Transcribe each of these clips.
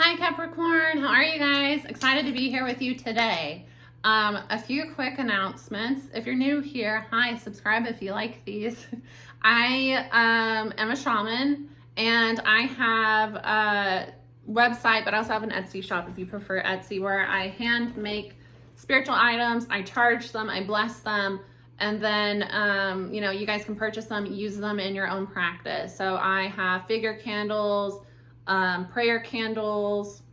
Hi Capricorn, how are you guys? Excited to be here with you today. A few quick announcements. If you're new here, hi, subscribe if you like these. I am a shaman and I have a website, but I also have an Etsy shop if you prefer Etsy, where I hand make spiritual items, I charge them, I bless them, and then you guys can purchase them, use them in your own practice. So I have figure candles, prayer candles,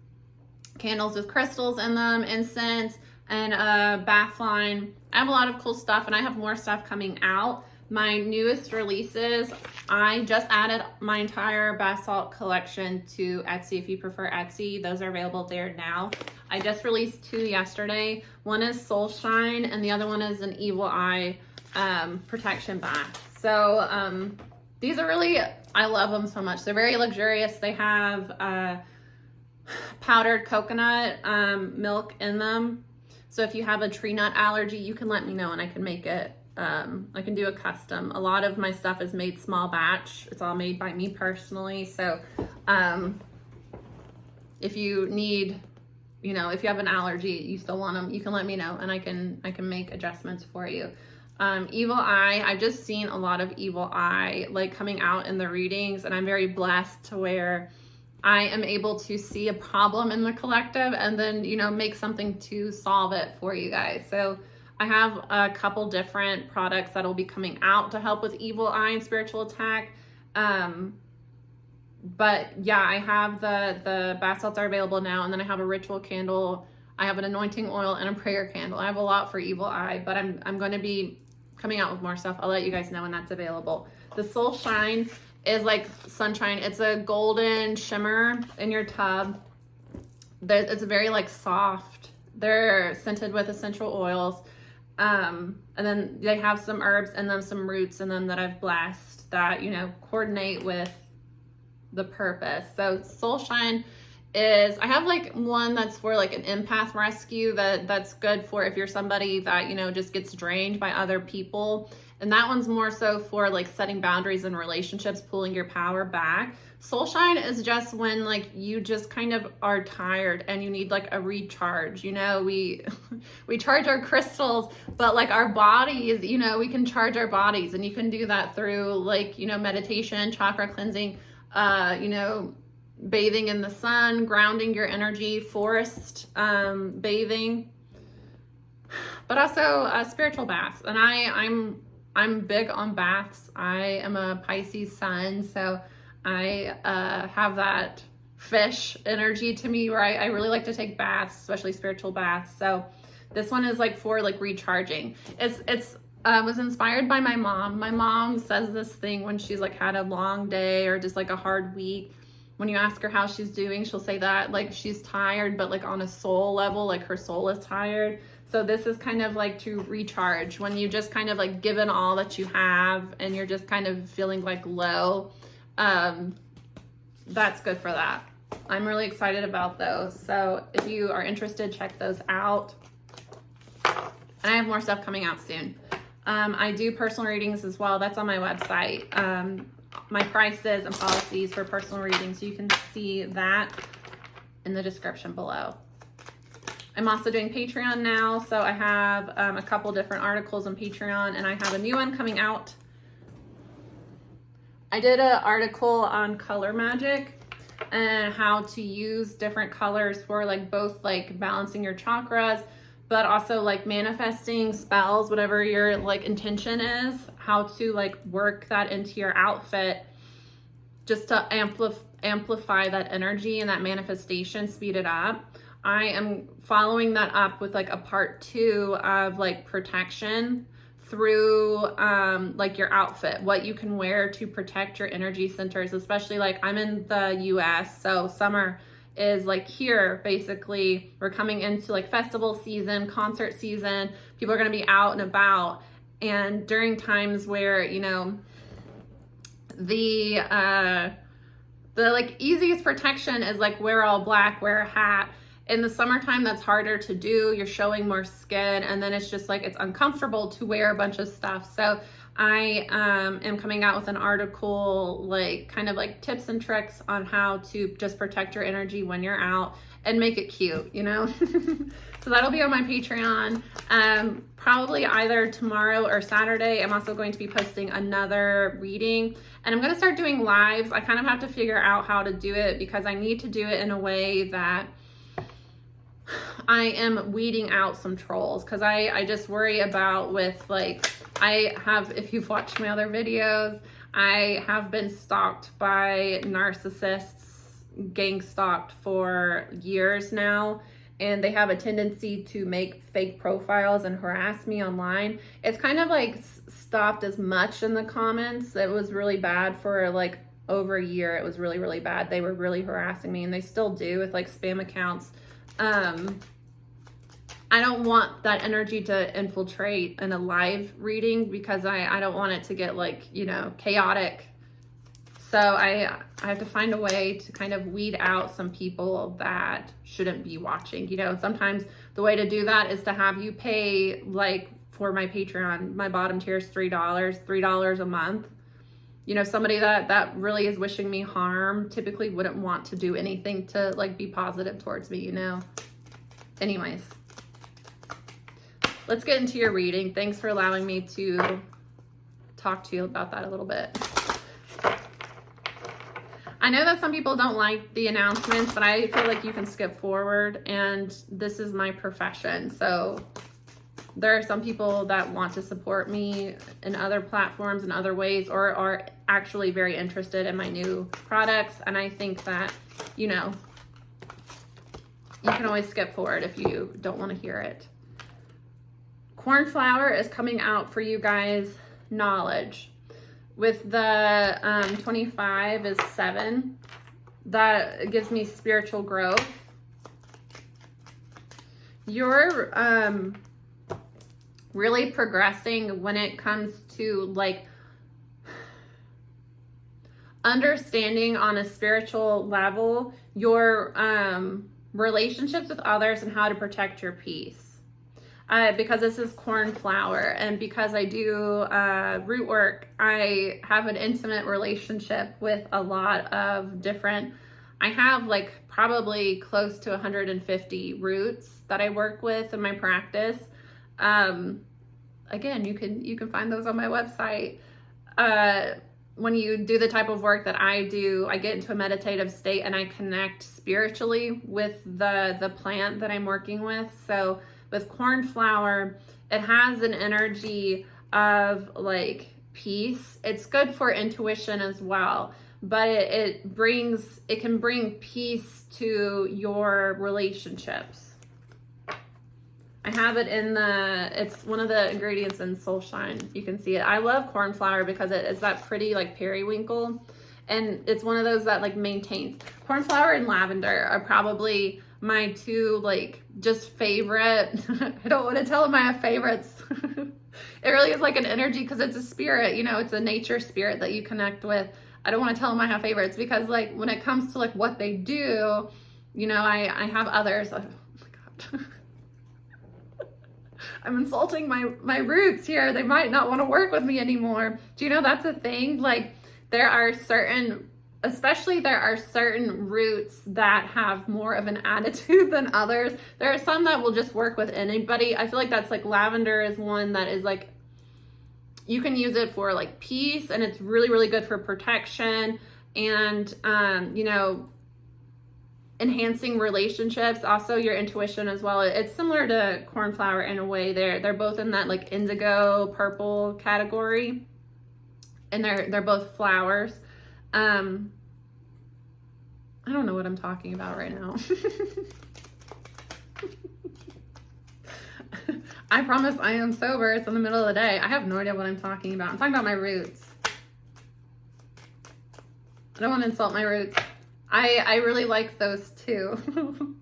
candles with crystals in them, incense, and a bath line. I have a lot of cool stuff, and I have more stuff coming out. My newest releases, I just added my entire bath salt collection to Etsy if you prefer Etsy. Those are available there now. I just released 2 yesterday. One is Soul Shine and the other one is an Evil Eye protection bath. So these are really, I love them so much. They're very luxurious. They have powdered coconut milk in them. So if you have a tree nut allergy, you can let me know and I can make it. I can do a custom. A lot of my stuff is made small batch. It's all made by me personally. So if you need, if you have an allergy, you still want them, you can let me know and I can make adjustments for you. Evil Eye, I've just seen a lot of Evil Eye like coming out in the readings, and I'm very blessed to where I am able to see a problem in the collective and then, make something to solve it for you guys. So I have a couple different products that will be coming out to help with Evil Eye and spiritual attack. But yeah, I have the bath salts are available now, and then I have a ritual candle. I have an anointing oil and a prayer candle. I have a lot for Evil Eye, but I'm going to be coming out with more stuff. I'll let you guys know when that's available. The Soul Shine is like sunshine. It's a golden shimmer in your tub. It's very like soft. They're scented with essential oils. And then they have some herbs in them, some roots in them that I've blessed that, coordinate with the purpose. So Soul Shine is, I have like one that's for like an empath rescue that's good for if you're somebody that, just gets drained by other people. And that one's more so for like setting boundaries in relationships, pulling your power back. Soul Shine is just when like you just kind of are tired and you need like a recharge. We charge our crystals, but like our bodies, we can charge our bodies, and you can do that through like, meditation, chakra cleansing, bathing in the sun, grounding your energy, forest bathing, but also spiritual baths. And I'm big on baths. I am a Pisces sun, so I have that fish energy to me where I really like to take baths, especially spiritual baths. So this one is like for like recharging. It's was inspired by my mom. My mom says this thing when she's like had a long day or just like a hard week. When you ask her how she's doing, she'll say that like she's tired, but like on a soul level, like her soul is tired. So this is kind of like to recharge when you just kind of like given all that you have and you're just kind of feeling like low. That's good for that. I'm really excited about those. So if you are interested, check those out. And I have more stuff coming out soon. I do personal readings as well. That's on my website. My prices and policies for personal readings. You can see that in the description below. I'm also doing Patreon now. So I have a couple different articles on Patreon, and I have a new one coming out. I did an article on color magic and how to use different colors for like both like balancing your chakras, but also like manifesting spells, whatever your like intention is, how to like work that into your outfit just to amplify that energy and that manifestation, speed it up. I am following that up with like a part 2 of like protection through like your outfit, what you can wear to protect your energy centers, especially like I'm in the US, so summer is like here. Basically we're coming into like festival season, concert season, people are going to be out and about, and during times where the like easiest protection is like wear all black, wear a hat. In the summertime, that's harder to do. You're showing more skin, and then it's just like it's uncomfortable to wear a bunch of stuff. So I am coming out with an article, like kind of like tips and tricks on how to just protect your energy when you're out and make it cute, you know? So that'll be on my Patreon, probably either tomorrow or Saturday. I'm also going to be posting another reading, and I'm going to start doing lives. I kind of have to figure out how to do it because I need to do it in a way that I am weeding out some trolls, because I just worry about with like, I have, if you've watched my other videos, I have been stalked by narcissists, gang stalked for years now, and they have a tendency to make fake profiles and harass me online. It's kind of like stopped as much in the comments. It was really bad for like over a year. It was really, really bad. They were really harassing me, and they still do with like spam accounts. I don't want that energy to infiltrate in a live reading because I don't want it to get like, you know, chaotic. So I have to find a way to kind of weed out some people that shouldn't be watching, you know. Sometimes the way to do that is to have you pay, like for my Patreon, my bottom tier is $3 a month. You know, somebody that really is wishing me harm typically wouldn't want to do anything to like be positive towards me, you know. Anyways, let's get into your reading. Thanks for allowing me to talk to you about that a little bit. I know that some people don't like the announcements, but I feel like you can skip forward, and this is my profession. So there are some people that want to support me in other platforms in other ways, or are actually very interested in my new products. And I think that, you know, you can always skip forward if you don't want to hear it. Cornflower is coming out for you guys. Knowledge. With the 25 is 7. That gives me spiritual growth. You're really progressing when it comes to like understanding on a spiritual level your relationships with others and how to protect your peace. Because this is cornflower, and because I do root work, I have an intimate relationship with a lot of different, I have like probably close to 150 roots that I work with in my practice. Again, you can find those on my website. When you do the type of work that I do, I get into a meditative state and I connect spiritually with the plant that I'm working with. So with cornflower, it has an energy of like peace. It's good for intuition as well, but it can bring peace to your relationships. I have it in it's one of the ingredients in Soul Shine. You can see it. I love cornflower because it is that pretty like periwinkle, and it's one of those that like maintains. Cornflower and lavender are probably my two like just favorite. I don't want to tell them I have favorites. It really is like an energy because it's a spirit, you know, it's a nature spirit that you connect with. I don't want to tell them I have favorites because like when it comes to like what they do, you know, I have others. Oh my God. I'm insulting my roots here. They might not want to work with me anymore. Do you know that's a thing? Like there are certain roots that have more of an attitude than others. There are some that will just work with anybody. I feel like that's like lavender is one that is like, you can use it for like peace, and it's really, really good for protection and, you know, enhancing relationships, also your intuition as well. It's similar to cornflower in a way. They're both in that like indigo purple category, and they're both flowers. I don't know what I'm talking about right now. I promise I am sober. It's in the middle of the day. I have no idea what I'm talking about. I'm talking about my roots. I don't want to insult my roots. I really like those too.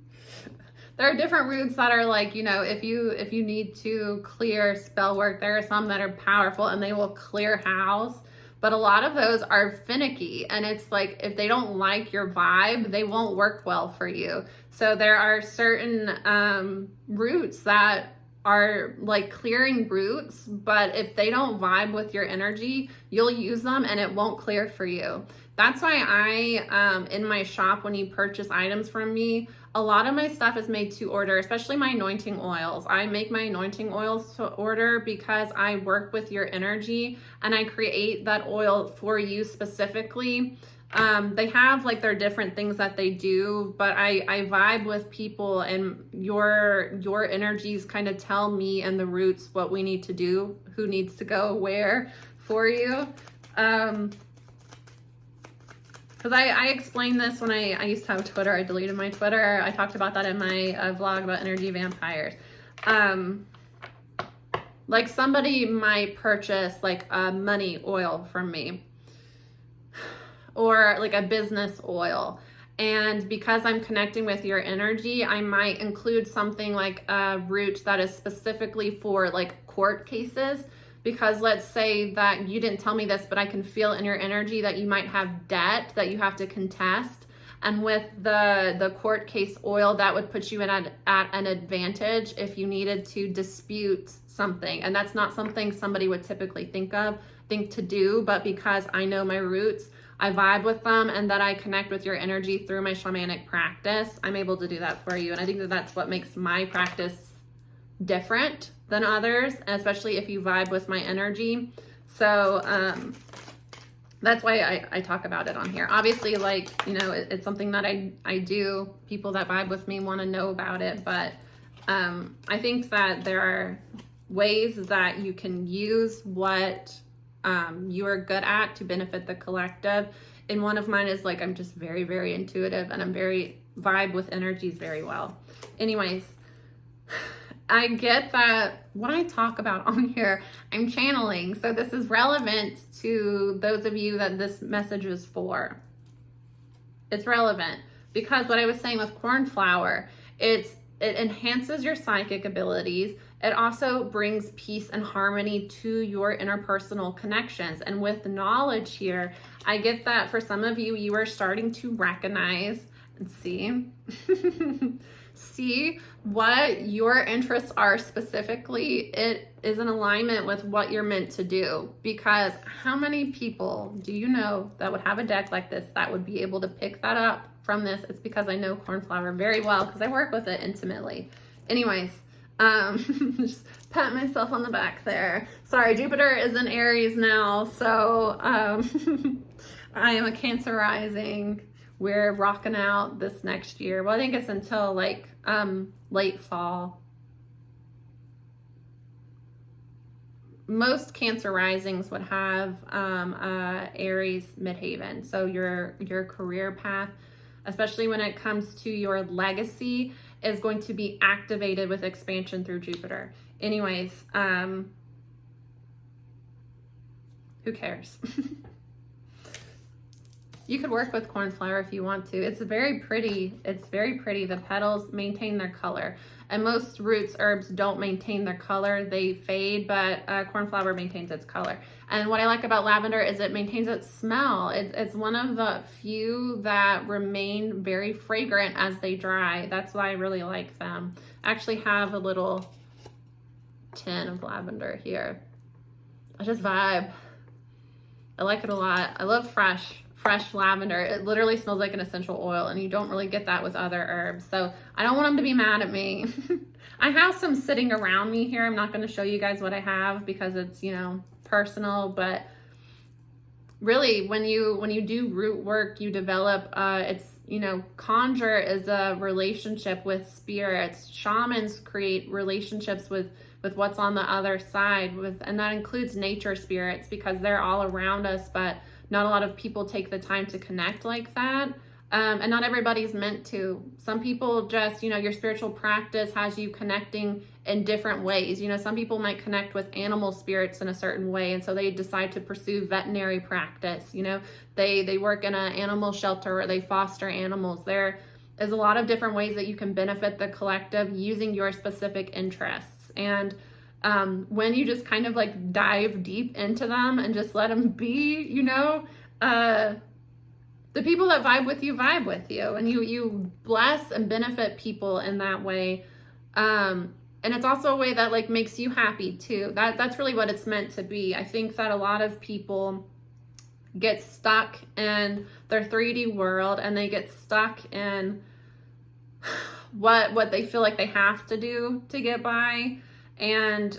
There are different roots that are like, you know, if you need to clear spell work, there are some that are powerful and they will clear house. But a lot of those are finicky, and it's like if they don't like your vibe, they won't work well for you. So there are certain roots that are like clearing roots, but if they don't vibe with your energy, you'll use them and it won't clear for you. That's why I, in my shop, when you purchase items from me, a lot of my stuff is made to order, especially my anointing oils. I make my anointing oils to order because I work with your energy and I create that oil for you specifically. They have like their different things that they do, but I vibe with people, and your energies kind of tell me and the roots what we need to do, who needs to go where for you. Because I explained this when I used to have Twitter. I deleted my Twitter. I talked about that in my vlog about energy vampires. Like somebody might purchase like a money oil from me, or like a business oil. And because I'm connecting with your energy, I might include something like a root that is specifically for like court cases. Because let's say that you didn't tell me this, but I can feel in your energy that you might have debt that you have to contest. And with the court case oil, that would put you at an advantage if you needed to dispute something. And that's not something somebody would typically think to do, but because I know my roots, I vibe with them, and that I connect with your energy through my shamanic practice, I'm able to do that for you. And I think that that's what makes my practice different than others, especially if you vibe with my energy. So that's why I talk about it on here. Obviously, like, you know, it's something that I do. People that vibe with me want to know about it, but I think that there are ways that you can use what you are good at to benefit the collective. And one of mine is like, I'm just very, very intuitive, and I'm very vibe with energies very well. Anyways, I get that what I talk about on here, I'm channeling. So this is relevant to those of you that this message is for. It's relevant because what I was saying with cornflower, it enhances your psychic abilities. It also brings peace and harmony to your interpersonal connections. And with knowledge here, I get that for some of you, you are starting to recognize and see what your interests are specifically. It is in alignment with what you're meant to do. Because how many people do you know that would have a deck like this that would be able to pick that up from this? It's because I know cornflower very well because I work with it intimately. Anyways, just pat myself on the back there. Sorry, Jupiter is in Aries now, so I am a Cancer rising. We're rocking out this next year. Well, I think it's until like late fall. Most Cancer risings would have Aries midheaven. So your career path, especially when it comes to your legacy, is going to be activated with expansion through Jupiter. Anyways, who cares? You could work with cornflower if you want to. It's very pretty. It's very pretty. The petals maintain their color. And most roots, herbs don't maintain their color. They fade, but cornflower maintains its color. And what I like about lavender is it maintains its smell. It's one of the few that remain very fragrant as they dry. That's why I really like them. I actually have a little tin of lavender here. I just vibe. I like it a lot. I love fresh lavender. It literally smells like an essential oil, and you don't really get that with other herbs. So I don't want them to be mad at me. I have some sitting around me here. I'm not going to show you guys what I have because it's, you know, personal, but really when you do root work, you develop, it's, you know, conjure is a relationship with spirits. Shamans create relationships with what's on the other side, and that includes nature spirits because they're all around us, but not a lot of people take the time to connect like that. And not everybody's meant to. Some people just, you know, your spiritual practice has you connecting in different ways. You know, some people might connect with animal spirits in a certain way, and so they decide to pursue veterinary practice. You know, they work in an animal shelter or they foster animals. There is a lot of different ways that you can benefit the collective using your specific interests. And when you just kind of like dive deep into them and just let them be, you know, the people that vibe with you, and you bless and benefit people in that way. And And it's also a way that like makes you happy too. That's really what it's meant to be. I think that a lot of people get stuck in their 3D world, and they get stuck in what they feel like they have to do to get by. And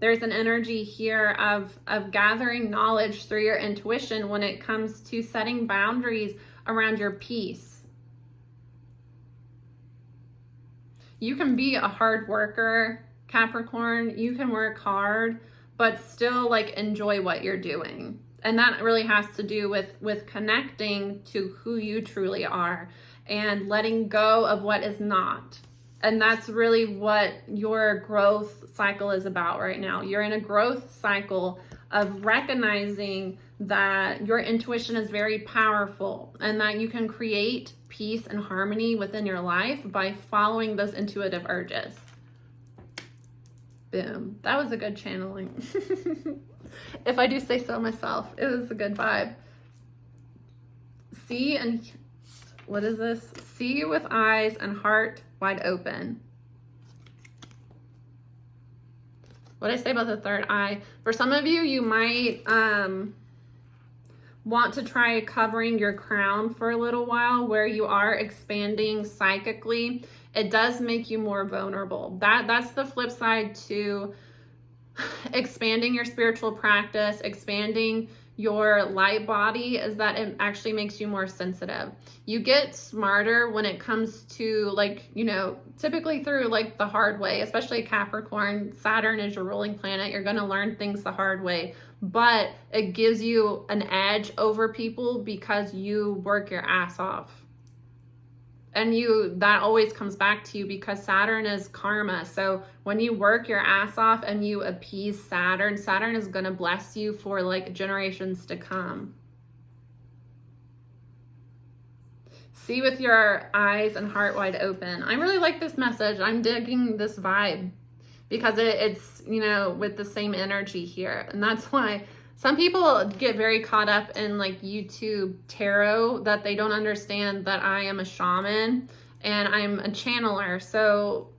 there's an energy here of gathering knowledge through your intuition when it comes to setting boundaries around your peace. You can be a hard worker, Capricorn. You can work hard, but still like enjoy what you're doing. And that really has to do with connecting to who you truly are and letting go of what is not. And that's really what your growth cycle is about right now. You're in a growth cycle of recognizing that your intuition is very powerful and that you can create peace and harmony within your life by following those intuitive urges. Boom. That was a good channeling. If I do say so myself, it was a good vibe. See and what is this? See with eyes and heart wide open. What did I say about the third eye? For some of you, you might want to try covering your crown for a little while, where you are expanding psychically. It does make you more vulnerable. That's the flip side to expanding your spiritual practice, expanding your light body, is that it actually makes you more sensitive. You get smarter when it comes to like, you know, typically through like the hard way, especially Capricorn. Saturn is your ruling planet. You're going to learn things the hard way, but it gives you an edge over people because you work your ass off. And that always comes back to you because Saturn is karma. So when you work your ass off and you appease Saturn, Saturn is going to bless you for like generations to come. See with your eyes and heart wide open. I really like this message. I'm digging this vibe because it's, you know, with the same energy here. And that's why some people get very caught up in like YouTube tarot, that they don't understand that I am a shaman and I'm a channeler. So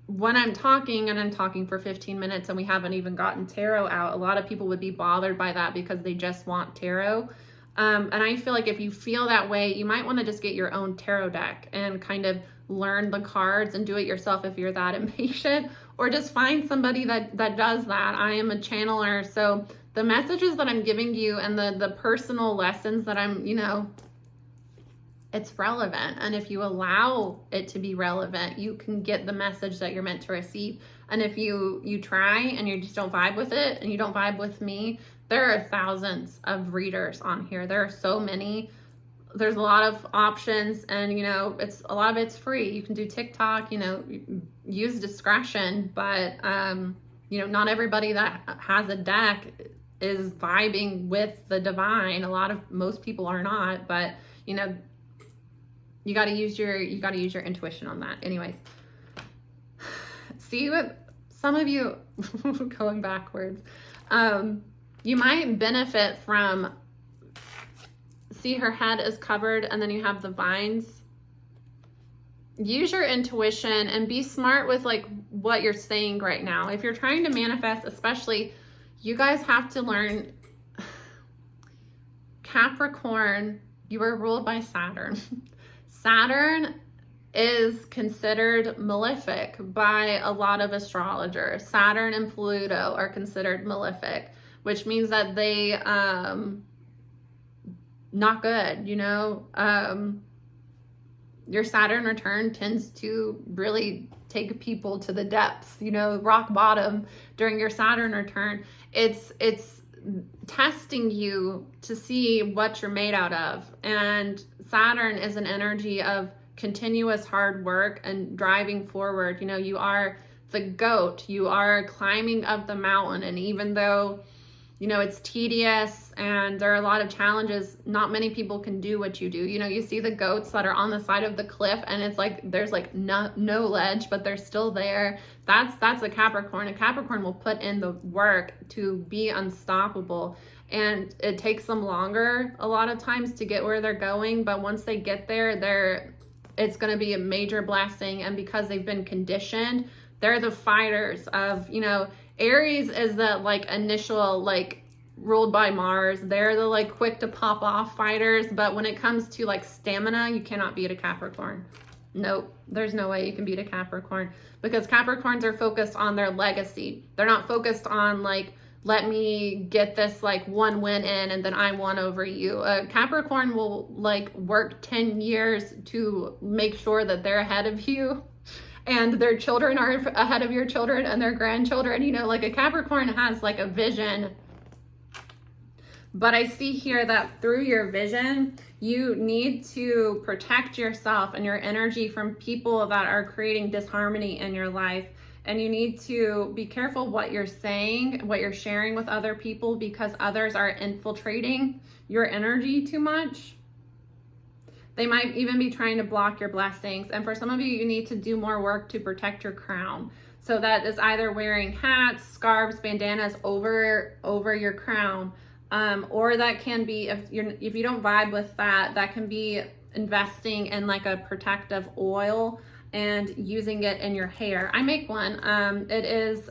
when I'm talking and I'm talking for 15 minutes and we haven't even gotten tarot out, a lot of people would be bothered by that because they just want tarot. And I feel like if you feel that way, you might want to just get your own tarot deck and kind of learn the cards and do it yourself if you're that impatient, or just find somebody that does that. I am a channeler, so the messages that I'm giving you and the personal lessons that I'm, you know, it's relevant. And if you allow it to be relevant, you can get the message that you're meant to receive. And if you try and you just don't vibe with it, and you don't vibe with me, there are thousands of readers on here. There are so many. There's a lot of options, and, you know, a lot of it's free. You can do TikTok, you know, use discretion, but, you know, not everybody that has a deck is vibing with the divine. Most people are not, but, you know, you got to use your intuition on that. Anyways, see what some of you going backwards. You might benefit from, see her head is covered and then you have the vines. Use your intuition and be smart with like what you're saying right now. If you're trying to manifest, especially, you guys have to learn, Capricorn, you are ruled by Saturn. Saturn is considered malefic by a lot of astrologers. Saturn and Pluto are considered malefic, which means that they, not good, you know. Your Saturn return tends to really take people to the depths, you know, rock bottom during your Saturn return. It's testing you to see what you're made out of. And Saturn is an energy of continuous hard work and driving forward. You know, you are the goat, you are climbing up the mountain. And even though, you know, it's tedious and there are a lot of challenges, not many people can do what you do. You know, you see the goats that are on the side of the cliff and it's like, there's like no ledge, but they're still there. That's a Capricorn. A Capricorn will put in the work to be unstoppable. And it takes them longer a lot of times to get where they're going. But once they get there, it's going to be a major blessing. And because they've been conditioned, They're the fighters of, you know, Aries is the like initial, like ruled by Mars. They're the like quick to pop off fighters. But when it comes to like stamina, you cannot beat a Capricorn. Nope, there's no way you can beat a Capricorn, because Capricorns are focused on their legacy. They're not focused on like, let me get this like one win in and then I won over you. A Capricorn will like work 10 years to make sure that they're ahead of you and their children are ahead of your children and their grandchildren. You know, like a Capricorn has like a vision. But I see here that through your vision, you need to protect yourself and your energy from people that are creating disharmony in your life. And you need to be careful what you're saying, what you're sharing with other people, because others are infiltrating your energy too much. They might even be trying to block your blessings. And for some of you, you need to do more work to protect your crown. So that is either wearing hats, scarves, bandanas over your crown. Or that can be, if you don't vibe with that, that can be investing in like a protective oil and using it in your hair. I make one. It is,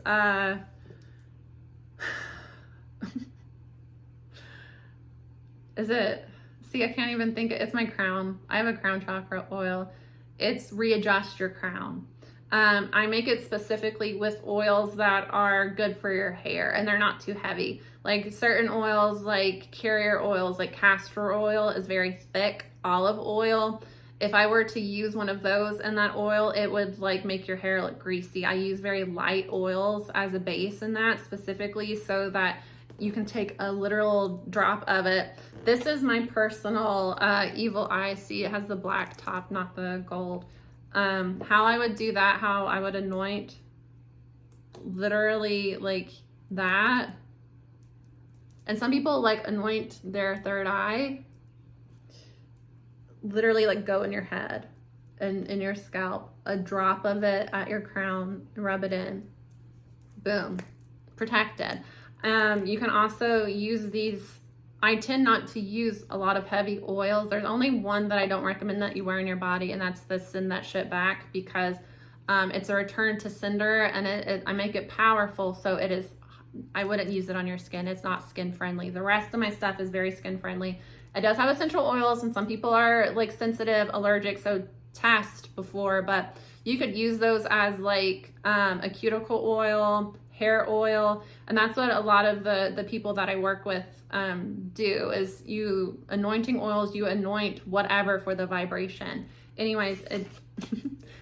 see, I can't even think, it's my crown. I have a crown chakra oil. It's readjust your crown. I make it specifically with oils that are good for your hair and they're not too heavy. Like certain oils, like carrier oils, like castor oil is very thick, olive oil. If I were to use one of those in that oil, it would like make your hair look greasy. I use very light oils as a base in that specifically so that you can take a literal drop of it. This is my personal evil eye. See, it has the black top, not the gold. How I would do that, how I would anoint literally like that. And some people like anoint their third eye, literally like go in your head and in your scalp, a drop of it at your crown, rub it in, boom, protected. You can also use these. I tend not to use a lot of heavy oils. There's only one that I don't recommend that you wear in your body, and that's the Send That Shit Back, because it's a return to sender, and I make it powerful, so it is, I wouldn't use it on your skin. It's not skin friendly. The rest of my stuff is very skin friendly. It does have essential oils, and some people are like sensitive, allergic, so test before, but you could use those as like a cuticle oil, hair oil, and that's what a lot of the people that I work with do, is you anointing oils, you anoint whatever for the vibration. Anyways,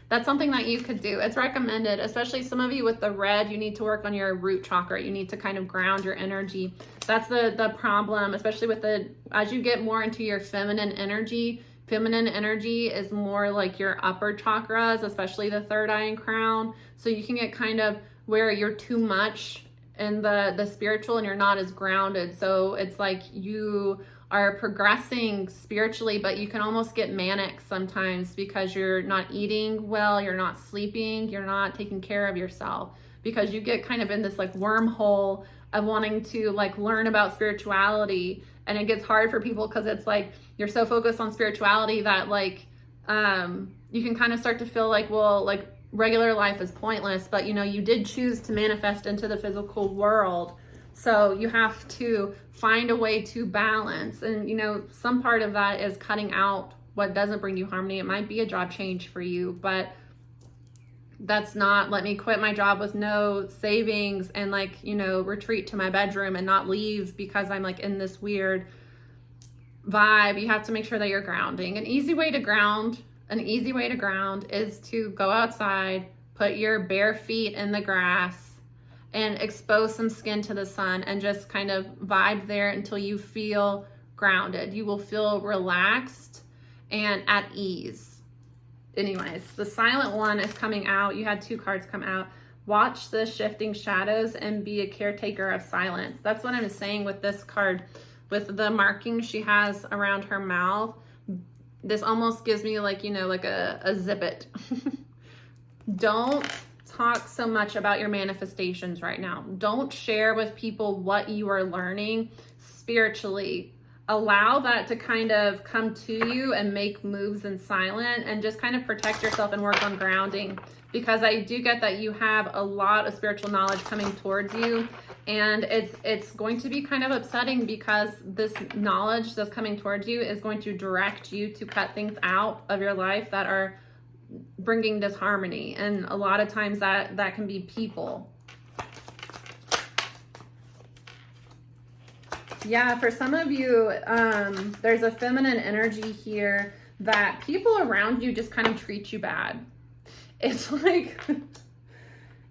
that's something that you could do. It's recommended, especially some of you with the red, you need to work on your root chakra. You need to kind of ground your energy. That's the problem, especially with as you get more into your feminine energy is more like your upper chakras, especially the third eye and crown. So you can get kind of where you're too much in the spiritual and you're not as grounded. So it's like you are progressing spiritually, but you can almost get manic sometimes because you're not eating well, you're not sleeping, you're not taking care of yourself, because you get kind of in this like wormhole of wanting to like learn about spirituality. And it gets hard for people because it's like you're so focused on spirituality that like you can kind of start to feel like, well, like regular life is pointless, but you know, you did choose to manifest into the physical world. So you have to find a way to balance. And you know, some part of that is cutting out what doesn't bring you harmony. It might be a job change for you, but that's not, let me quit my job with no savings and like, you know, retreat to my bedroom and not leave because I'm like in this weird vibe. You have to make sure that you're grounding. An easy way to ground is to go outside, put your bare feet in the grass and expose some skin to the sun and just kind of vibe there until you feel grounded. You will feel relaxed and at ease. Anyways, the silent one is coming out. You had two cards come out. Watch the shifting shadows and be a caretaker of silence. That's what I'm saying with this card. With the marking she has around her mouth, this almost gives me like, you know, like a zippet. Don't talk so much about your manifestations right now. Don't share with people what you are learning spiritually allow that to kind of come to you and make moves in silent, and just kind of protect yourself and work on grounding, because I do get that you have a lot of spiritual knowledge coming towards you, and it's going to be kind of upsetting because this knowledge that's coming towards you is going to direct you to cut things out of your life that are bringing disharmony, and a lot of times that can be people. Yeah, for some of you, there's a feminine energy here that people around you just kind of treat you bad. It's like,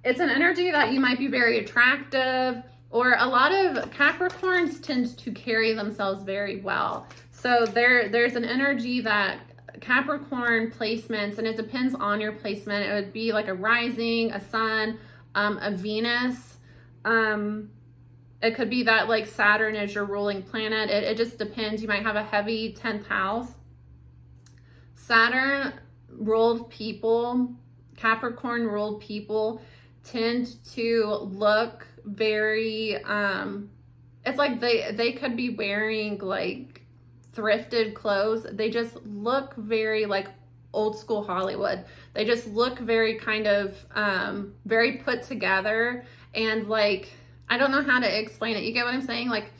it's an energy that you might be very attractive, or a lot of Capricorns tend to carry themselves very well. So there's an energy that Capricorn placements, and it depends on your placement. It would be like a rising, a sun, a Venus. It could be that like Saturn is your ruling planet. It just depends. You might have a heavy 10th house. Saturn ruled people, Capricorn ruled people tend to look very, it's like they could be wearing like thrifted clothes. They just look very like old school Hollywood. They just look very kind of, very put together, and like, I don't know how to explain it. You get what I'm saying? Like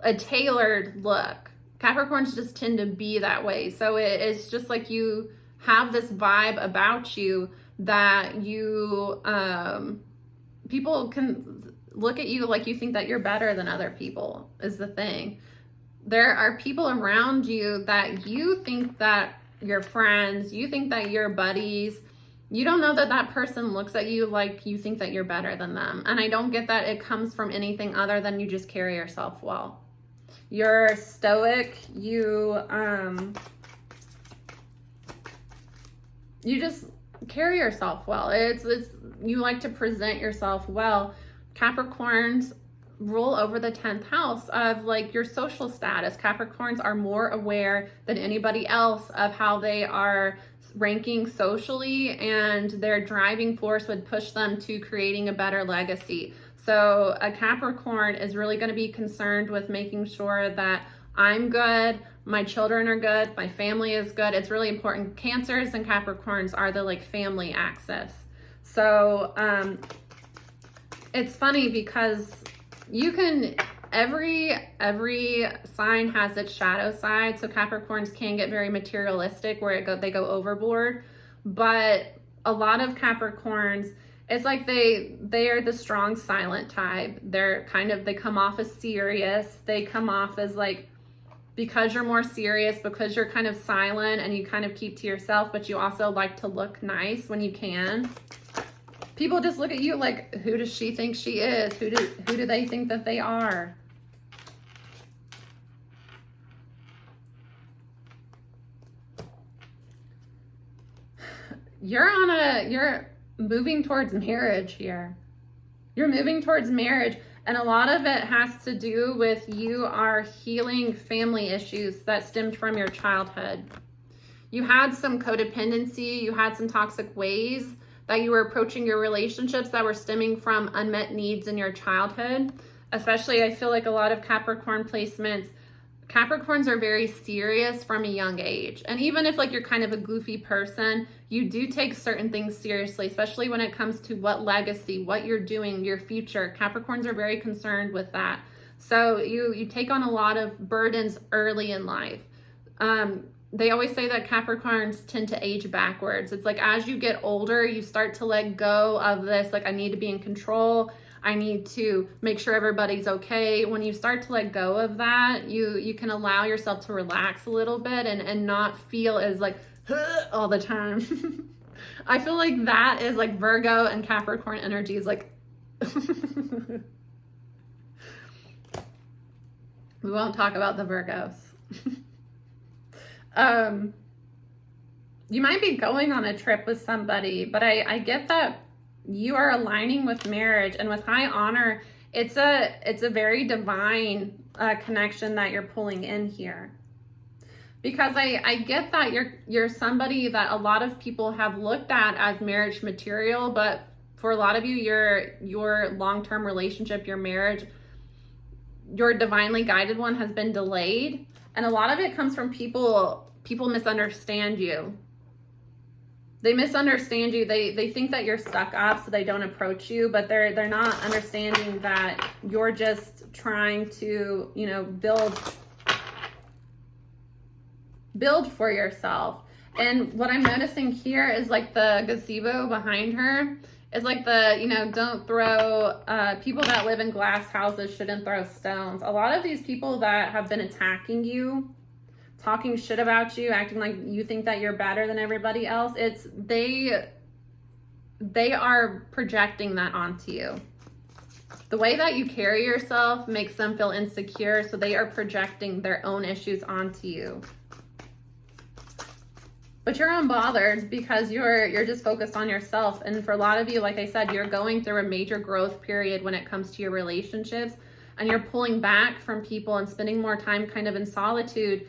a tailored look. Capricorns just tend to be that way. So it's just like you have this vibe about you that you, people can look at you like you think that you're better than other people is the thing. There are people around you that you think that you're friends, you think that you're buddies. You don't know that that person looks at you like you think that you're better than them. And I don't get that it comes from anything other than you just carry yourself well. You're stoic. You just carry yourself well. It's you like to present yourself well. Capricorns rule over the 10th house of like your social status. Capricorns are more aware than anybody else of how they are ranking socially, and their driving force would push them to creating a better legacy. So a Capricorn is really going to be concerned with making sure that I'm good, my children are good, my family is good. It's really important. Cancers and Capricorns are the like family axis. So it's funny because you can, every sign has its shadow side. So Capricorns can get very materialistic where they go overboard, but a lot of Capricorns, it's like they are the strong silent type. They're kind of, they come off as serious. They come off as like, because you're more serious, because you're kind of silent and you kind of keep to yourself, but you also like to look nice when you can. People just look at you like, who does she think she is? Who do they think that they are? You're moving towards marriage here. You're moving towards marriage, and a lot of it has to do with you are healing family issues that stemmed from your childhood. You had some codependency, you had some toxic ways that you were approaching your relationships that were stemming from unmet needs in your childhood. Especially, I feel like a lot of Capricorn placements, Capricorns are very serious from a young age. And even if like you're kind of a goofy person, you do take certain things seriously, especially when it comes to what legacy, what you're doing, your future. Capricorns are very concerned with that. So you take on a lot of burdens early in life. They always say that Capricorns tend to age backwards. It's like as you get older, you start to let go of this, like I need to be in control. I need to make sure everybody's okay. When you start to let go of that, you can allow yourself to relax a little bit and not feel as like all the time. I feel like that is like Virgo and Capricorn energy is like we won't talk about the Virgos. You might be going on a trip with somebody, but I get that you are aligning with marriage and with high honor. It's a very divine connection that you're pulling in here, because I get that you're somebody that a lot of people have looked at as marriage material, but for a lot of you, your long-term relationship, your marriage, your divinely guided one has been delayed. And a lot of it comes from people misunderstand you. They misunderstand you. They think that you're stuck up, so they don't approach you, but they're not understanding that you're just trying to, you know, build for yourself. And what I'm noticing here is like the gazebo behind her is like the, you know, don't throw, people that live in glass houses shouldn't throw stones. A lot of these people that have been attacking you, talking shit about you, acting like you think that you're better than everybody else, they are projecting that onto you. The way that you carry yourself makes them feel insecure, so they are projecting their own issues onto you. But you're unbothered because you're just focused on yourself. And for a lot of you, like I said, you're going through a major growth period when it comes to your relationships, and you're pulling back from people and spending more time kind of in solitude,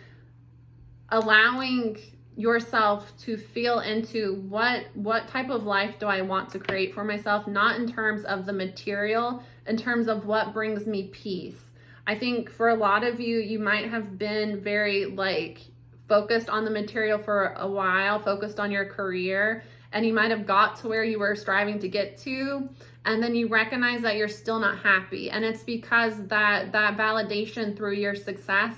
allowing yourself to feel into what type of life do I want to create for myself, not in terms of the material, in terms of what brings me peace. I think for a lot of you, you might have been very like focused on the material for a while, focused on your career, and you might have got to where you were striving to get to, and then you recognize that you're still not happy. And it's because that validation through your success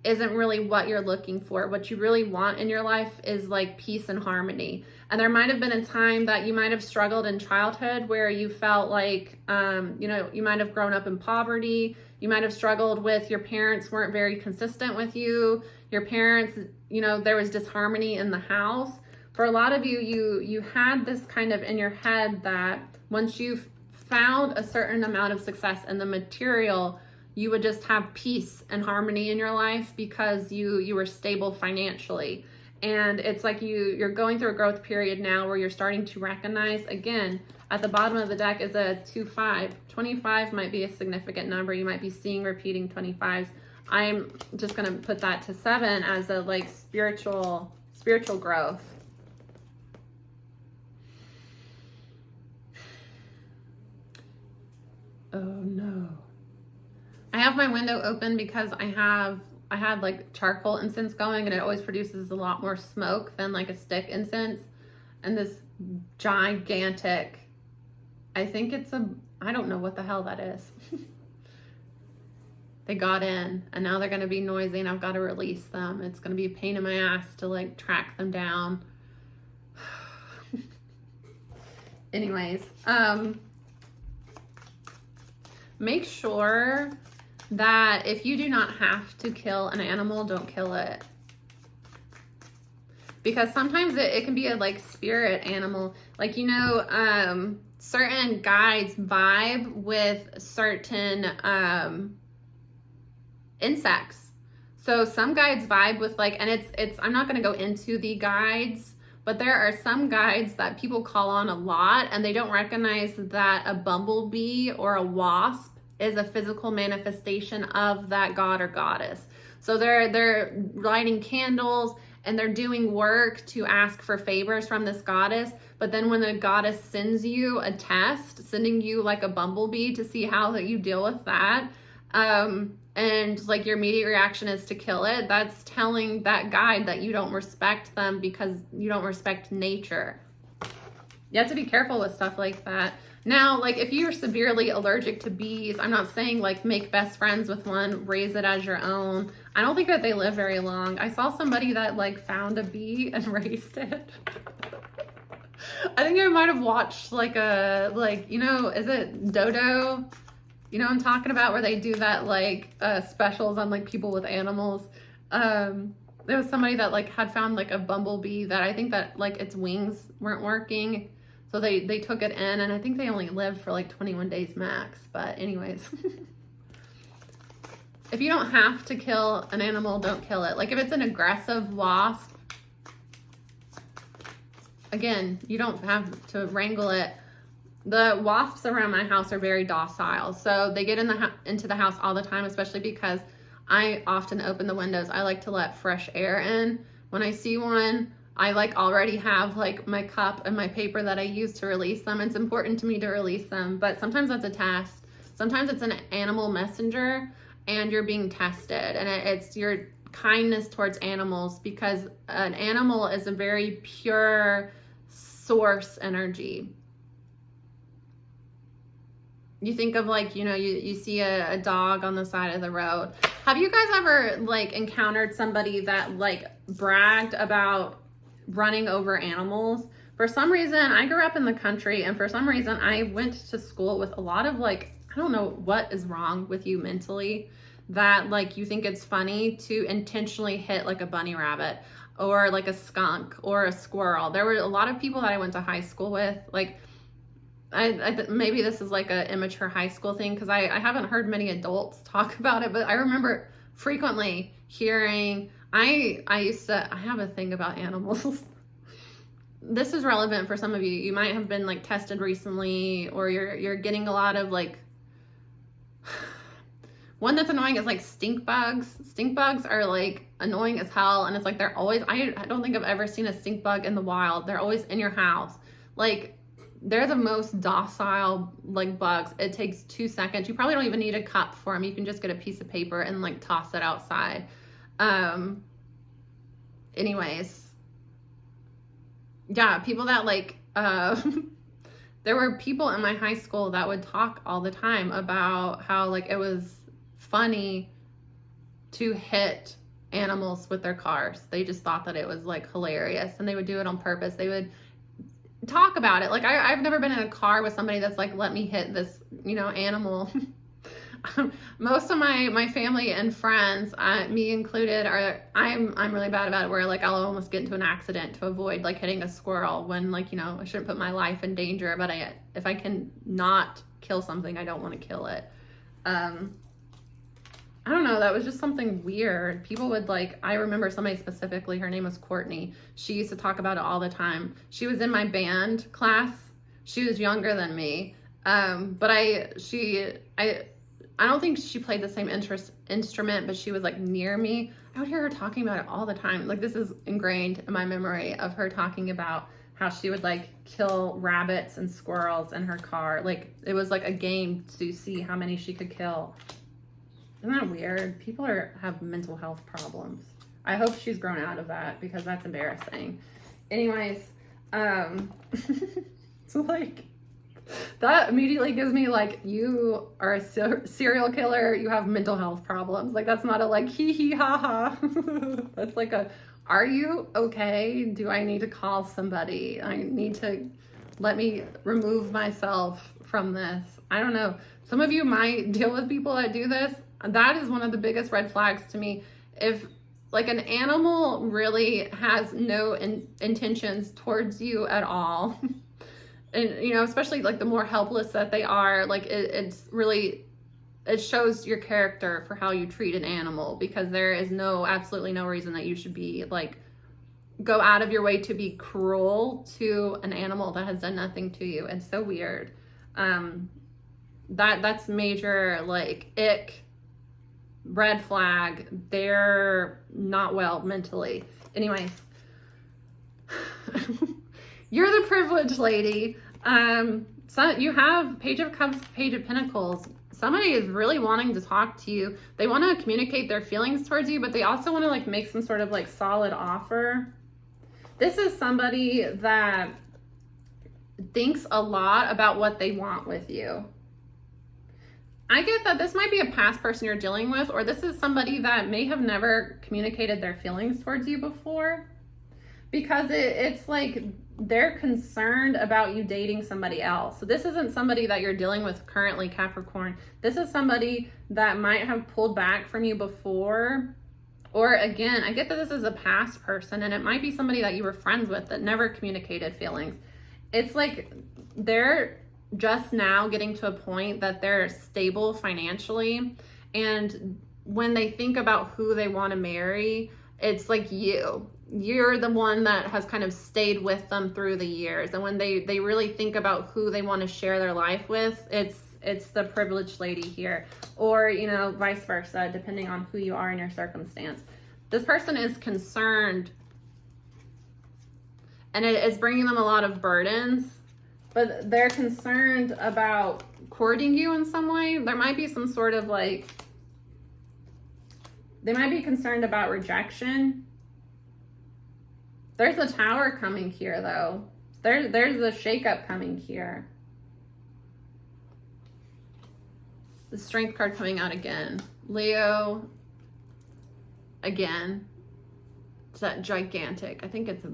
isn't really what you're looking for. What you really want in your life is like peace and harmony. And there might have been a time that you might have struggled in childhood where you felt like, you know, you might have grown up in poverty. You might have struggled with your parents weren't very consistent with you. Your parents, you know, there was disharmony in the house. For a lot of you, you had this kind of in your head that once you've found a certain amount of success in the material, you would just have peace and harmony in your life because you were stable financially. And it's like you're going through a growth period now where you're starting to recognize, again, at the bottom of the deck is a 2-5. 25 might be a significant number. You might be seeing repeating 25s. I'm just going to put that to 7 as a like spiritual growth. Oh no. I have my window open because I had like charcoal incense going, and it always produces a lot more smoke than like a stick incense. And this gigantic, I think I don't know what the hell that is. They got in and now they're going to be noisy and I've got to release them. It's going to be a pain in my ass to like track them down. Anyways, make sure that if you do not have to kill an animal, don't kill it. Because sometimes it can be a like spirit animal. Like, you know, certain guides vibe with certain insects. So some guides vibe with like, and it's I'm not going to go into the guides, but there are some guides that people call on a lot and they don't recognize that a bumblebee or a wasp is a physical manifestation of that god or goddess. So they're lighting candles and they're doing work to ask for favors from this goddess. But then when the goddess sends you a test, sending you like a bumblebee to see how that you deal with that, and like your immediate reaction is to kill it, that's telling that guide that you don't respect them because you don't respect nature. You have to be careful with stuff like that. Now, like if you're severely allergic to bees, I'm not saying like make best friends with one, raise it as your own. I don't think that they live very long. I saw somebody that like found a bee and raised it. I think I might have watched like you know, is it Dodo? You know what I'm talking about, where they do that like specials on like people with animals. There was somebody that like had found like a bumblebee that I think that like its wings weren't working. So they took it in, and I think they only lived for like 21 days max. But anyways, if you don't have to kill an animal, don't kill it. Like if it's an aggressive wasp, again, you don't have to wrangle it. The wasps around my house are very docile. So they get into the house all the time, especially because I often open the windows. I like to let fresh air in. When I see one, I like already have like my cup and my paper that I use to release them. It's important to me to release them, but sometimes that's a test. Sometimes it's an animal messenger and you're being tested, and you're kindness towards animals, because an animal is a very pure source energy. You think of like, you know, you see a dog on the side of the road. Have you guys ever like encountered somebody that like bragged about running over animals? For some reason, I grew up in the country, and for some reason I went to school with a lot of like, I don't know what is wrong with you mentally, that like you think it's funny to intentionally hit like a bunny rabbit or like a skunk or a squirrel. There were a lot of people that I went to high school with, like maybe this is like an immature high school thing, because I haven't heard many adults talk about it, but I remember frequently hearing, I have a thing about animals. This is relevant for some of you. You might have been like tested recently, or you're getting a lot of like, one that's annoying is like stink bugs. Stink bugs are like annoying as hell, and it's like they're always, I don't think I've ever seen a stink bug in the wild. They're always in your house. Like, they're the most docile like bugs. It takes 2 seconds. You probably don't even need a cup for them. You can just get a piece of paper and like toss it outside. Anyways, yeah, people that like, there were people in my high school that would talk all the time about how like it was funny to hit animals with their cars. They just thought that it was like hilarious, and they would do it on purpose. They would talk about it. Like I've never been in a car with somebody that's like, let me hit this, you know, animal. Most of my family and friends, me included, are I'm really bad about it, where like I'll almost get into an accident to avoid like hitting a squirrel, when like, you know, I shouldn't put my life in danger, but if I can not kill something, I don't want to kill it. I don't know, that was just something weird. People would like, I remember somebody specifically, her name was Courtney. She used to talk about it all the time. She was in my band class. She was younger than me. But I don't think she played the same instrument, but she was like near me. I would hear her talking about it all the time. Like, this is ingrained in my memory of her talking about how she would like kill rabbits and squirrels in her car. Like, it was like a game to see how many she could kill. Isn't that weird? People have mental health problems. I hope she's grown out of that, because that's embarrassing. Anyways, so like, that immediately gives me like, you are a serial killer, you have mental health problems. Like, that's not a like hee hee ha ha. That's like a, are you okay? Do I need to call somebody? I need to, let me remove myself from this. I don't know. Some of you might deal with people that do this. That is one of the biggest red flags to me. If like an animal really has no intentions towards you at all, and you know, especially like the more helpless that they are, like it's really, it shows your character for how you treat an animal, because there is absolutely no reason that you should be like, go out of your way to be cruel to an animal that has done nothing to you. It's so weird. That's major like ick, red flag. They're not well mentally. Anyways, you're the privileged lady. So you have Page of Cups, Page of Pentacles. Somebody is really wanting to talk to you. They want to communicate their feelings towards you, but they also want to like make some sort of like solid offer. This is somebody that thinks a lot about what they want with you. I get that this might be a past person you're dealing with, or this is somebody that may have never communicated their feelings towards you before, because it's like they're concerned about you dating somebody else. So this isn't somebody that you're dealing with currently, Capricorn. This is somebody that might have pulled back from you before. Or again, I get that this is a past person, and it might be somebody that you were friends with that never communicated feelings. It's like they're just now getting to a point that they're stable financially, and when they think about who they want to marry, it's like you're the one that has kind of stayed with them through the years, and when they really think about who they want to share their life with, it's the privileged lady here, or you know, vice versa, depending on who you are in your circumstance. This person is concerned, and it is bringing them a lot of burdens, but they're concerned about courting you in some way. There might be some sort of like They might be concerned about rejection. There's a Tower coming here, though. There's a shakeup coming here. The Strength card coming out again. Leo, again. It's that gigantic. I think it's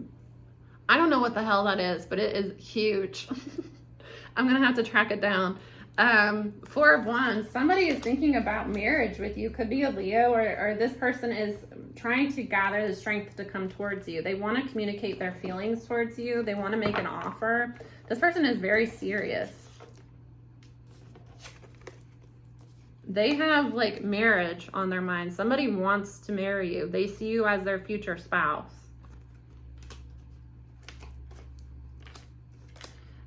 I don't know what the hell that is, but it is huge. I'm going to have to track it down. 4 of Wands. Somebody is thinking about marriage with you. Could be a Leo, or this person is trying to gather the strength to come towards you. They want to communicate their feelings towards you. They want to make an offer. This person is very serious. They have like marriage on their mind. Somebody wants to marry you. They see you as their future spouse.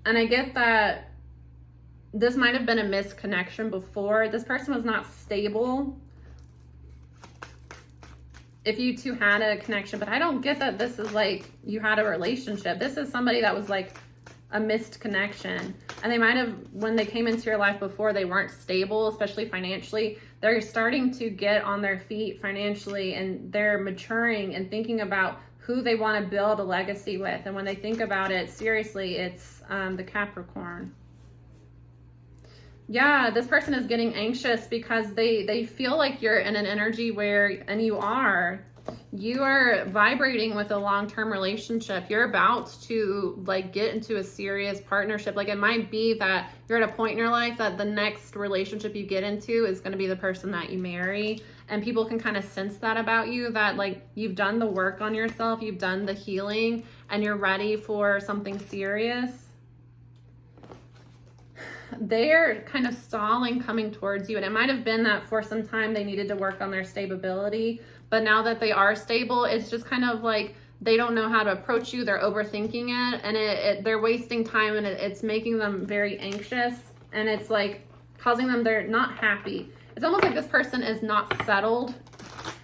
And I get that this might have been a misconnection before. This person was not stable if you two had a connection, but I don't get that this is like you had a relationship. This is somebody that was like a missed connection. And they might have, when they came into your life before, they weren't stable, especially financially. They're starting to get on their feet financially, and they're maturing and thinking about who they want to build a legacy with. And when they think about it seriously, it's the Capricorn. Yeah, this person is getting anxious because they feel like you're in an energy where, and you are vibrating with a long-term relationship. You're about to like get into a serious partnership. Like it might be that you're at a point in your life that the next relationship you get into is going to be the person that you marry. And people can kind of sense that about you, that like you've done the work on yourself, you've done the healing, and you're ready for something serious. They're kind of stalling coming towards you, and it might have been that for some time they needed to work on their stability, but now that they are stable, it's just kind of like they don't know how to approach you. They're overthinking it, and they're wasting time, and it's making them very anxious, and it's like causing them, they're not happy. It's almost like this person is not settled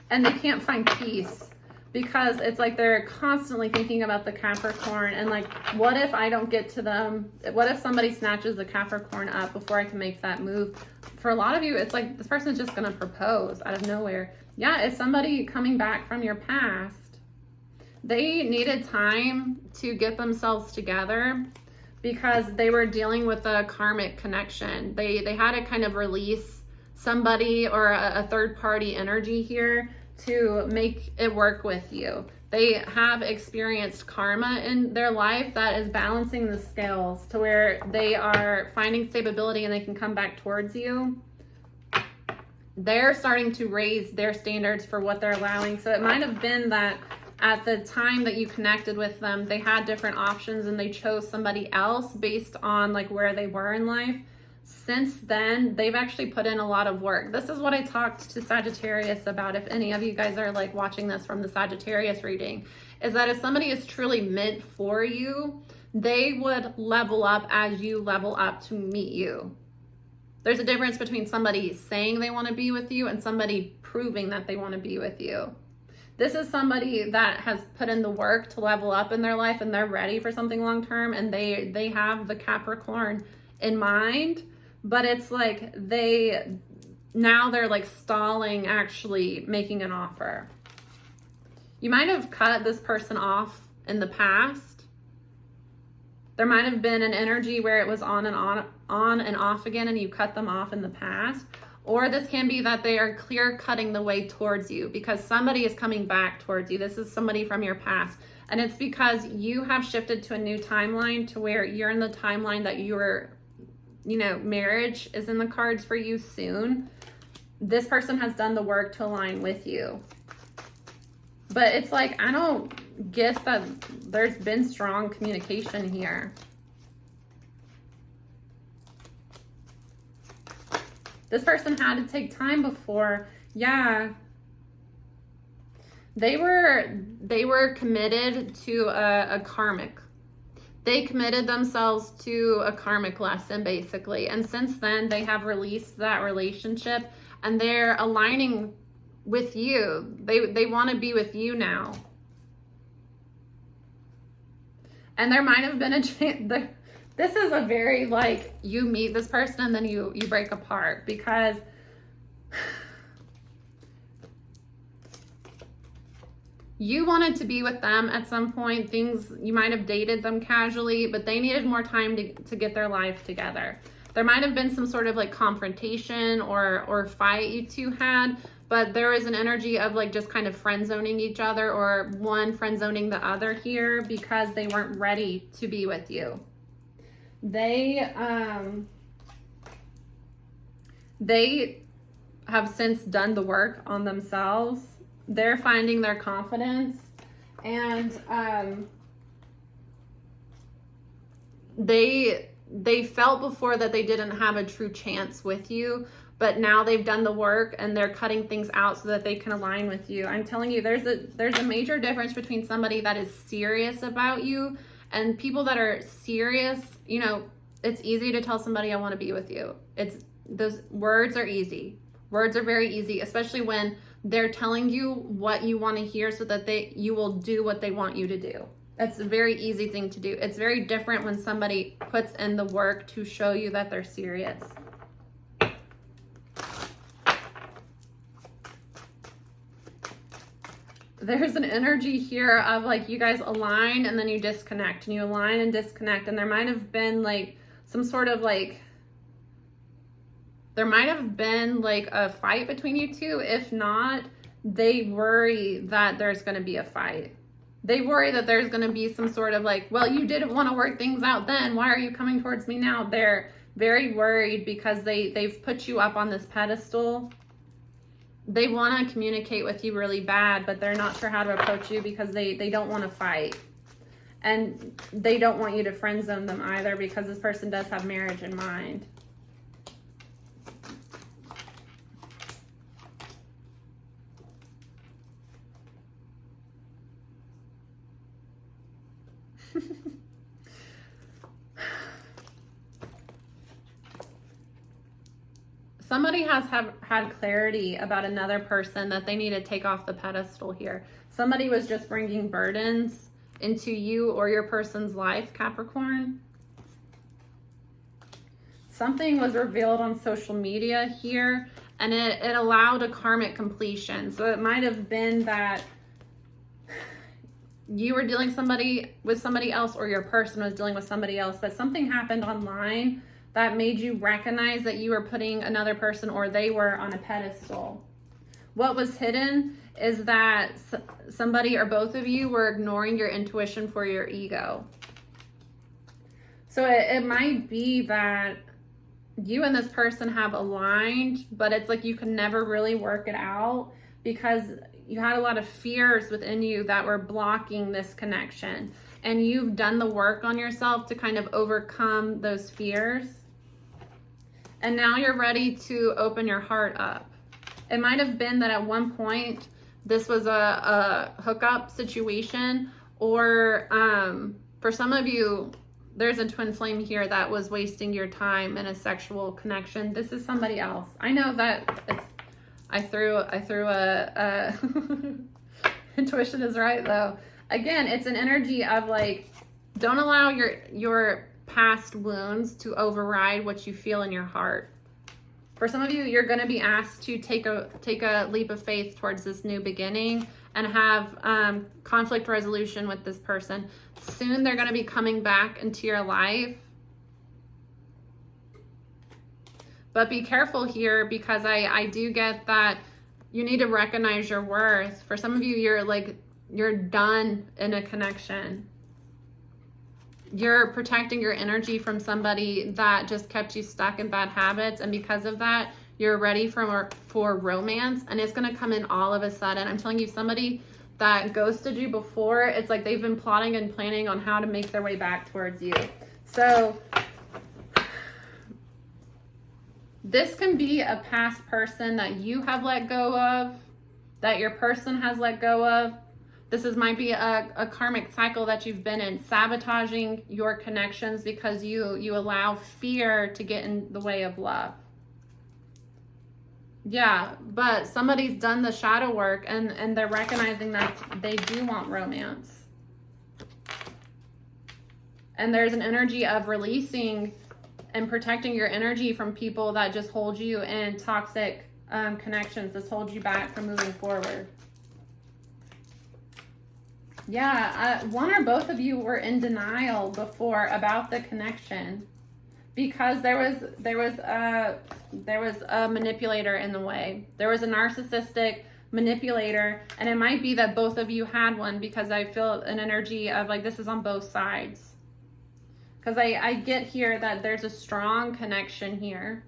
and they can't find peace, because it's like they're constantly thinking about the Capricorn and like, what if I don't get to them? What if somebody snatches the Capricorn up before I can make that move? For a lot of you, it's like this person is just going to propose out of nowhere. Yeah, it's somebody coming back from your past. They needed time to get themselves together because they were dealing with a karmic connection. They had to kind of release somebody or a third party energy here to make it work with you. They have experienced karma in their life that is balancing the scales to where they are finding stability and they can come back towards you. They're starting to raise their standards for what they're allowing. So it might have been that at the time that you connected with them, they had different options and they chose somebody else based on like where they were in life. Since then, they've actually put in a lot of work. This is what I talked to Sagittarius about. If any of you guys are like watching this from the Sagittarius reading, is that if somebody is truly meant for you, they would level up as you level up to meet you. There's a difference between somebody saying they want to be with you and somebody proving that they want to be with you. This is somebody that has put in the work to level up in their life, and they're ready for something long term, and they have the Capricorn in mind. But it's like they're like stalling actually making an offer. You might have cut this person off in the past. There might have been an energy where it was on and off again, and you cut them off in the past. Or this can be that they are clear cutting the way towards you because somebody is coming back towards you. This is somebody from your past. And it's because you have shifted to a new timeline to where you're in the timeline that you're, marriage is in the cards for you soon. This person has done the work to align with you. But it's like, I don't get that there's been strong communication here. This person had to take time before, yeah. They were committed to a karmic. They committed themselves to a karmic lesson, basically. And since then, they have released that relationship and they're aligning with you. They want to be with you now. And there might have been a chance. This is a very like, you meet this person and then you break apart, because You wanted to be with them at some point. You might have dated them casually, but they needed more time to get their life together. There might have been some sort of like confrontation or fight you two had, but there was an energy of like just kind of friend zoning each other, or one friend zoning the other here because they weren't ready to be with you. They have since done the work on themselves. They're finding their confidence, and they felt before that they didn't have a true chance with you, but now they've done the work and they're cutting things out so that they can align with you. I'm telling you, there's a major difference between somebody that is serious about you and people that are serious. You know, it's easy to tell somebody I want to be with you. Those words are easy. Words are very easy, especially when they're telling you what you want to hear so that you will do what they want you to do. That's a very easy thing to do. It's very different when somebody puts in the work to show you that they're serious. There's an energy here of like you guys align and then you disconnect, and you align and disconnect, and there might have been like some sort of like, there might have been like a fight between you two. If not, they worry that there's going to be a fight. They worry that there's going to be some sort of like, well, you didn't want to work things out then. Why are you coming towards me now? They're very worried because they've put you up on this pedestal. They want to communicate with you really bad, but they're not sure how to approach you because they don't want to fight. And they don't want you to friend zone them either because this person does have marriage in mind. Somebody has had clarity about another person that they need to take off the pedestal here. Somebody was just bringing burdens into you or your person's life, Capricorn. Something was revealed on social media here, and it allowed a karmic completion. So it might have been that you were dealing with somebody else, or your person was dealing with somebody else, but something happened online that made you recognize that you were putting another person, or they were, on a pedestal. What was hidden is that somebody or both of you were ignoring your intuition for your ego. So it might be that you and this person have aligned, but it's like you can never really work it out because you had a lot of fears within you that were blocking this connection. And you've done the work on yourself to kind of overcome those fears. And now you're ready to open your heart up. It might have been that at one point this was a hookup situation, or for some of you, there's a twin flame here that was wasting your time in a sexual connection. This is somebody else. I know that I threw a intuition is right though. Again, it's an energy of like, don't allow your past wounds to override what you feel in your heart. For some of you, you're going to be asked to take a leap of faith towards this new beginning and have conflict resolution with this person. Soon they're going to be coming back into your life. But be careful here, because I do get that you need to recognize your worth. For some of you, you're done in a connection. You're protecting your energy from somebody that just kept you stuck in bad habits, and because of that, you're ready for romance, and it's going to come in all of a sudden. I'm telling you, somebody that ghosted you before, it's like they've been plotting and planning on how to make their way back towards you. So this can be a past person that you have let go of, that your person has let go of. This might be a karmic cycle that you've been in, sabotaging your connections because you allow fear to get in the way of love. Yeah, but somebody's done the shadow work and they're recognizing that they do want romance. And there's an energy of releasing and protecting your energy from people that just hold you in toxic connections. This holds you back from moving forward. Yeah, one or both of you were in denial before about the connection because there was a manipulator in the way. There was a narcissistic manipulator, and it might be that both of you had one, because I feel an energy of like this is on both sides. Because I get here that there's a strong connection here.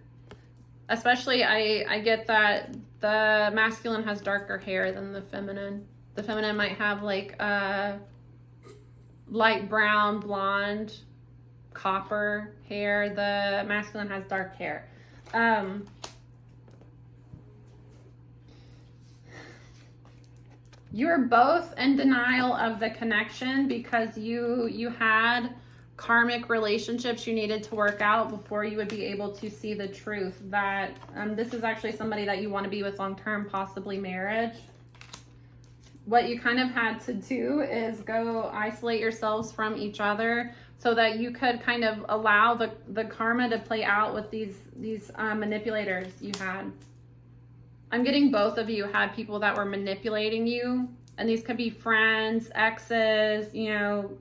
Especially I get that the masculine has darker hair than the feminine. The feminine might have like light brown, blonde, copper hair. The masculine has dark hair. You're both in denial of the connection because you had karmic relationships you needed to work out before you would be able to see the truth that this is actually somebody that you want to be with long term, possibly marriage. What you kind of had to do is go isolate yourselves from each other so that you could kind of allow the karma to play out with these manipulators you had. I'm getting both of you had people that were manipulating you, and these could be friends, exes, you know,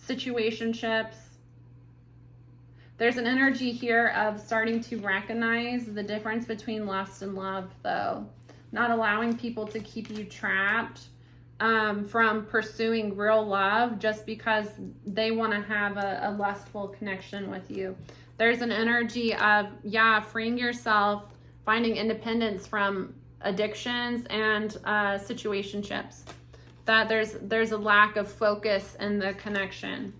situationships. There's an energy here of starting to recognize the difference between lust and love, though. Not allowing people to keep you trapped from pursuing real love just because they want to have a lustful connection with you. There's an energy of, yeah, freeing yourself, finding independence from addictions and situationships. That there's a lack of focus in the connection.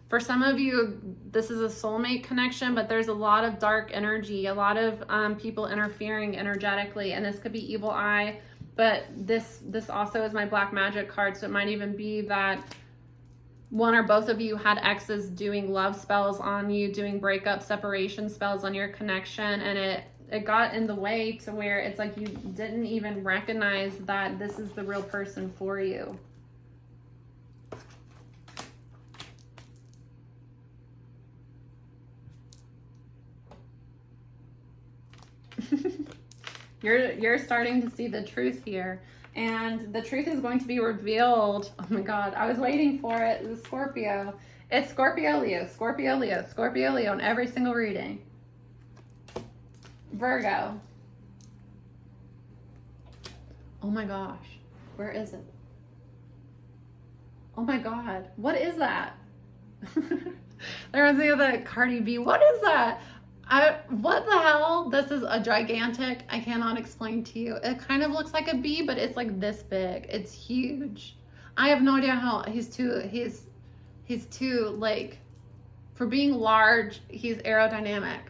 For some of you, this is a soulmate connection, but there's a lot of dark energy, a lot of people interfering energetically, and this could be evil eye, but this also is my black magic card, so it might even be that one or both of you had exes doing love spells on you, doing breakup, separation spells on your connection, and it got in the way to where it's like you didn't even recognize that this is the real person for you. You're starting to see the truth here, and the truth is going to be revealed. Oh my God, I was waiting for it. The Scorpio. It's Scorpio, Leo, Scorpio, Leo, Scorpio, Leo in every single reading. Virgo. Oh my gosh, where is it? Oh my God, what is that? There was the other Cardi B. What is that? What the hell? This is a gigantic, I cannot explain to you. It kind of looks like a bee, but it's like this big. It's huge. I have no idea how he's too, like, for being large, he's aerodynamic.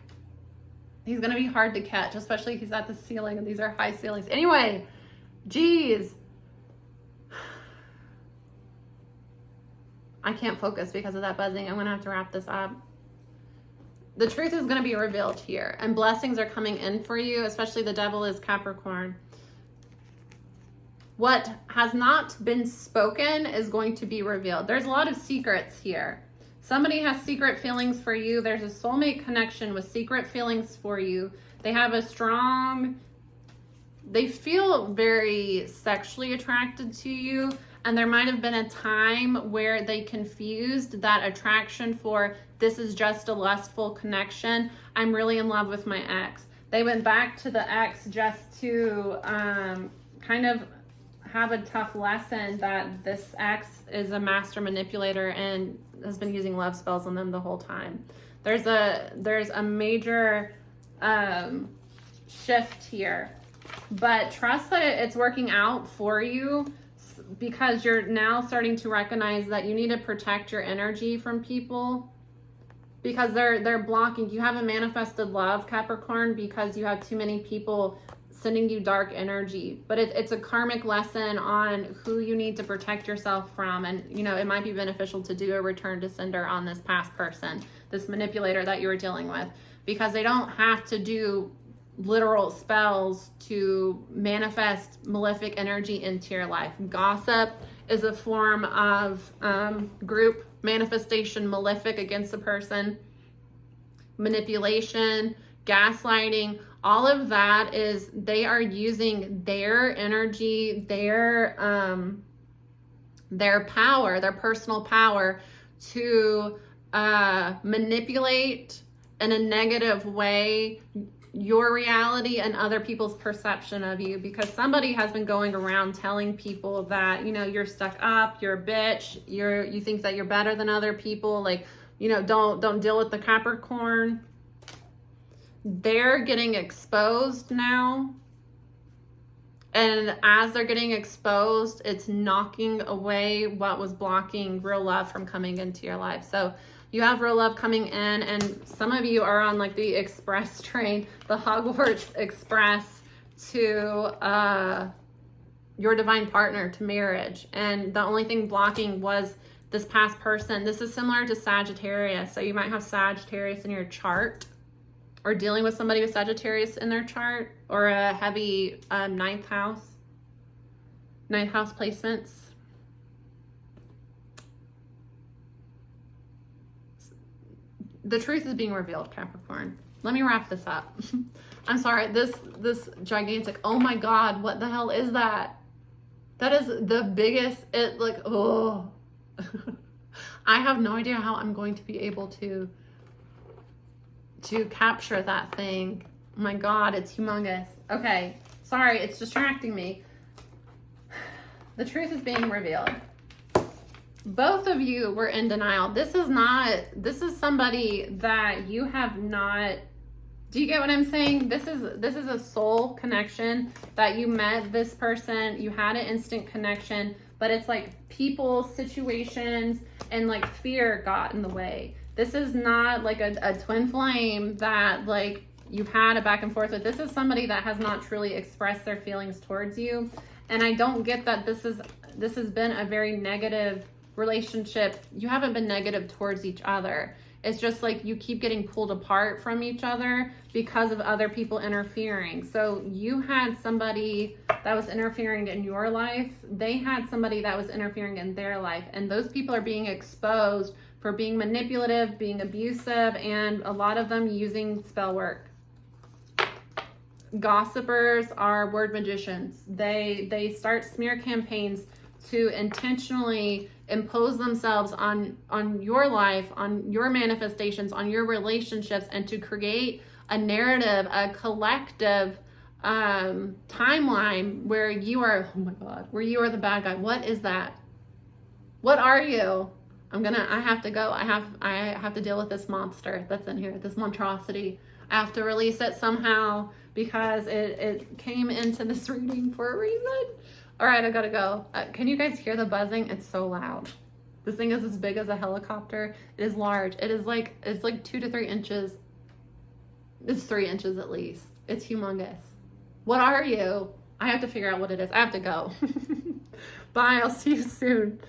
He's gonna be hard to catch, especially if he's at the ceiling, and these are high ceilings. Anyway, geez. I can't focus because of that buzzing. I'm gonna have to wrap this up. The truth is going to be revealed here, and blessings are coming in for you, especially the devil is Capricorn. What has not been spoken is going to be revealed. There's a lot of secrets here. Somebody has secret feelings for you. There's a soulmate connection with secret feelings for you. They have a strong, they feel very sexually attracted to you. And there might have been a time where they confused that attraction for this is just a lustful connection. I'm really in love with my ex. They went back to the ex just to kind of have a tough lesson that this ex is a master manipulator and has been using love spells on them the whole time. There's a major shift here, but trust that it's working out for you, because you're now starting to recognize that you need to protect your energy from people because they're blocking. You haven't manifested love, Capricorn, because you have too many people sending you dark energy. But it's a karmic lesson on who you need to protect yourself from. And, you know, it might be beneficial to do a return to sender on this past person, this manipulator that you were dealing with, because they don't have to do literal spells to manifest malefic energy into your life. Gossip is a form of group manifestation, malefic against a person. Manipulation, gaslighting, all of that is they are using their energy, their their power, their personal power to manipulate in a negative way your reality and other people's perception of you, because somebody has been going around telling people that, you know, you're stuck up, you're a bitch, you think that you're better than other people, like, you know, don't deal with the Capricorn. They're getting exposed now. And as they're getting exposed, it's knocking away what was blocking real love from coming into your life. So you have real love coming in, and some of you are on like the express train, the Hogwarts Express to your divine partner, to marriage. And the only thing blocking was this past person. This is similar to Sagittarius. So you might have Sagittarius in your chart, or dealing with somebody with Sagittarius in their chart, or a heavy ninth house placements. The truth is being revealed, Capricorn. Let me wrap this up. I'm sorry, this gigantic, oh my God, what the hell is that? That is the biggest, oh. I have no idea how I'm going to be able to capture that thing. Oh my God, it's humongous. Okay, sorry, it's distracting me. The truth is being revealed. Both of you were in denial. This is somebody that you have not, do you get what I'm saying? This is a soul connection that you met this person, you had an instant connection, but it's like people, situations, and like fear got in the way. This is not like a twin flame that like you've had a back and forth with. This is somebody that has not truly expressed their feelings towards you. And I don't get that this has been a very negative relationship. You haven't been negative towards each other. It's just like you keep getting pulled apart from each other because of other people interfering. So you had somebody that was interfering in your life. They had somebody that was interfering in their life. And those people are being exposed for being manipulative, being abusive, and a lot of them using spell work. Gossipers are word magicians. They start smear campaigns to intentionally impose themselves on your life, on your manifestations, on your relationships, and to create a narrative, a collective timeline where you are, oh my God, where you are the bad guy. What is that? What are you? I have to go. I have to deal with this monster that's in here, this monstrosity. I have to release it somehow because it came into this reading for a reason. All right, I gotta go. Can you guys hear the buzzing? It's so loud. This thing is as big as a helicopter. It is large. It's like 2 to 3 inches. It's 3 inches at least. It's humongous. What are you? I have to figure out what it is. I have to go. Bye, I'll see you soon.